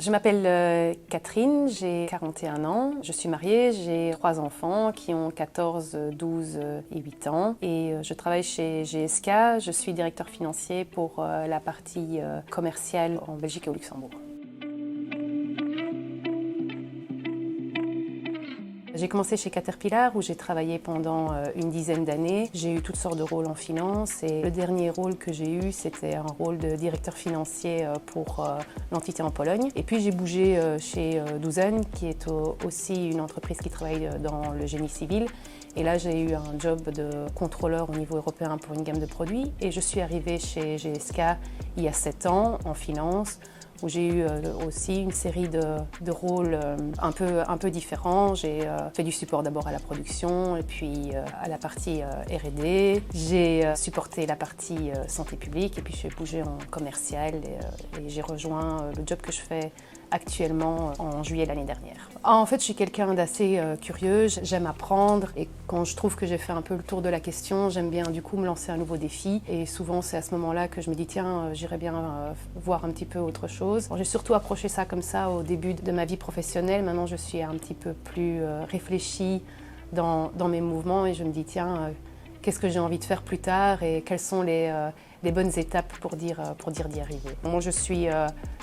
Je m'appelle Catherine, j'ai 41 ans, je suis mariée, j'ai 3 enfants qui ont 14, 12 et 8 ans et je travaille chez GSK, je suis directeur financier pour la partie commerciale en Belgique et au Luxembourg. J'ai commencé chez Caterpillar où j'ai travaillé pendant une dizaine d'années. J'ai eu toutes sortes de rôles en finance et le dernier rôle que j'ai eu, c'était un rôle de directeur financier pour l'entité en Pologne. Et puis j'ai bougé chez Doozen, qui est aussi une entreprise qui travaille dans le génie civil. Et là, j'ai eu un job de contrôleur au niveau européen pour une gamme de produits. Et je suis arrivée chez GSK il y a 7 ans en finance, où j'ai eu aussi une série de rôles un peu différents. J'ai fait du support d'abord à la production et puis à la partie R&D. J'ai supporté la partie santé publique et puis j'ai bougé en commercial et j'ai rejoint le job que je fais actuellement en juillet l'année dernière. En fait, je suis quelqu'un d'assez curieux, j'aime apprendre et quand je trouve que j'ai fait un peu le tour de la question, j'aime bien du coup me lancer un nouveau défi et souvent c'est à ce moment-là que je me dis tiens, j'irais bien voir un petit peu autre chose. J'ai surtout approché ça comme ça au début de ma vie professionnelle, maintenant je suis un petit peu plus réfléchie dans mes mouvements et je me dis tiens, qu'est-ce que j'ai envie de faire plus tard et quelles sont les bonnes étapes pour dire d'y arriver. Moi, je suis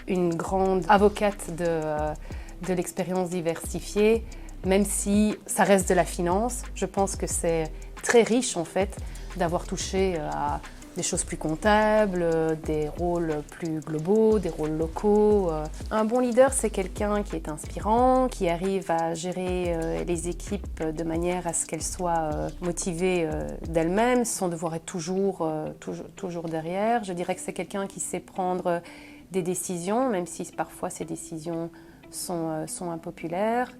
une grande avocate de l'expérience diversifiée, même si ça reste de la finance. Je pense que c'est très riche en fait d'avoir touché à des choses plus comptables, des rôles plus globaux, des rôles locaux. Un bon leader, c'est quelqu'un qui est inspirant, qui arrive à gérer les équipes de manière à ce qu'elles soient motivées d'elles-mêmes, sans devoir être toujours derrière. Je dirais que c'est quelqu'un qui sait prendre des décisions, même si parfois ces décisions sont impopulaires.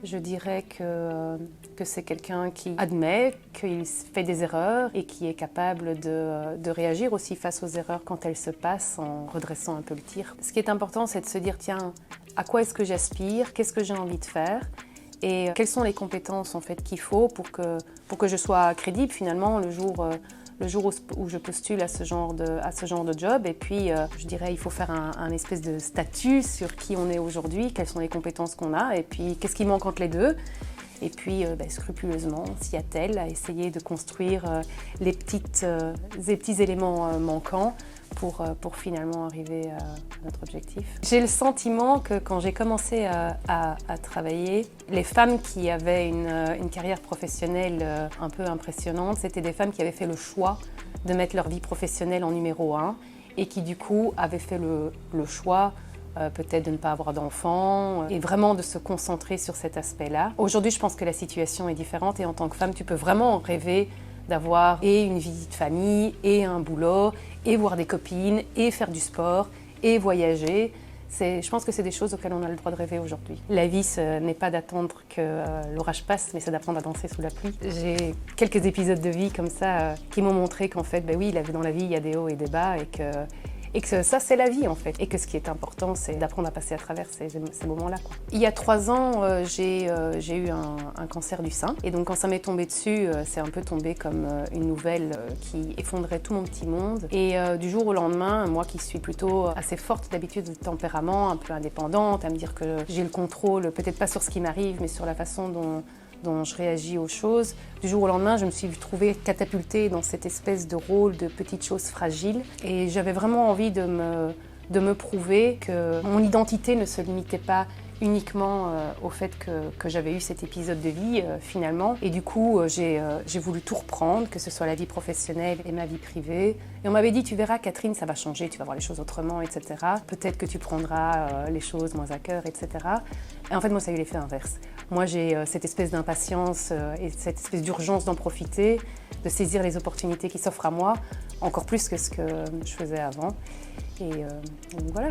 Je dirais que c'est quelqu'un qui admet qu'il fait des erreurs et qui est capable de réagir aussi face aux erreurs quand elles se passent en redressant un peu le tir. Ce qui est important, c'est de se dire, tiens, à quoi est-ce que j'aspire? Qu'est-ce que j'ai envie de faire? Et quelles sont les compétences en fait, qu'il faut pour que je sois crédible finalement le jour où je postule à ce genre de job. Et puis, je dirais, il faut faire un espèce de statut sur qui on est aujourd'hui, quelles sont les compétences qu'on a, et puis qu'est-ce qui manque entre les deux. Et puis, scrupuleusement, s'y attelle, à essayer de construire les petits éléments manquants pour finalement arriver à notre objectif. J'ai le sentiment que quand j'ai commencé à travailler, les femmes qui avaient une carrière professionnelle un peu impressionnante, c'était des femmes qui avaient fait le choix de mettre leur vie professionnelle en numéro 1 et qui du coup avaient fait le choix peut-être de ne pas avoir d'enfants et vraiment de se concentrer sur cet aspect-là. Aujourd'hui, je pense que la situation est différente et en tant que femme, tu peux vraiment rêver d'avoir et une vie de famille et un boulot et voir des copines et faire du sport et voyager. Je pense que c'est des choses auxquelles on a le droit de rêver aujourd'hui. La vie, ce n'est pas d'attendre que l'orage passe, mais c'est d'apprendre à danser sous la pluie. J'ai quelques épisodes de vie comme ça qui m'ont montré qu'en fait, oui, dans la vie, il y a des hauts et des bas et que ça, c'est la vie en fait. Et que ce qui est important, c'est d'apprendre à passer à travers ces moments-là. Il y a 3 ans, j'ai eu un cancer du sein. Et donc quand ça m'est tombé dessus, c'est un peu tombé comme une nouvelle qui effondrait tout mon petit monde. Et du jour au lendemain, moi qui suis plutôt assez forte d'habitude de tempérament, un peu indépendante, à me dire que j'ai le contrôle, peut-être pas sur ce qui m'arrive, mais sur la façon dont je réagis aux choses. Du jour au lendemain, je me suis trouvée catapultée dans cette espèce de rôle de petite chose fragile. Et j'avais vraiment envie de me prouver que mon identité ne se limitait pas uniquement au fait que j'avais eu cet épisode de vie finalement. Et du coup, j'ai voulu tout reprendre, que ce soit la vie professionnelle et ma vie privée. Et on m'avait dit, tu verras Catherine, ça va changer, tu vas voir les choses autrement, etc. Peut-être que tu prendras les choses moins à cœur, etc. Et en fait, moi, ça a eu l'effet inverse. Moi, j'ai cette espèce d'impatience et cette espèce d'urgence d'en profiter, de saisir les opportunités qui s'offrent à moi, encore plus que ce que je faisais avant. Et donc voilà.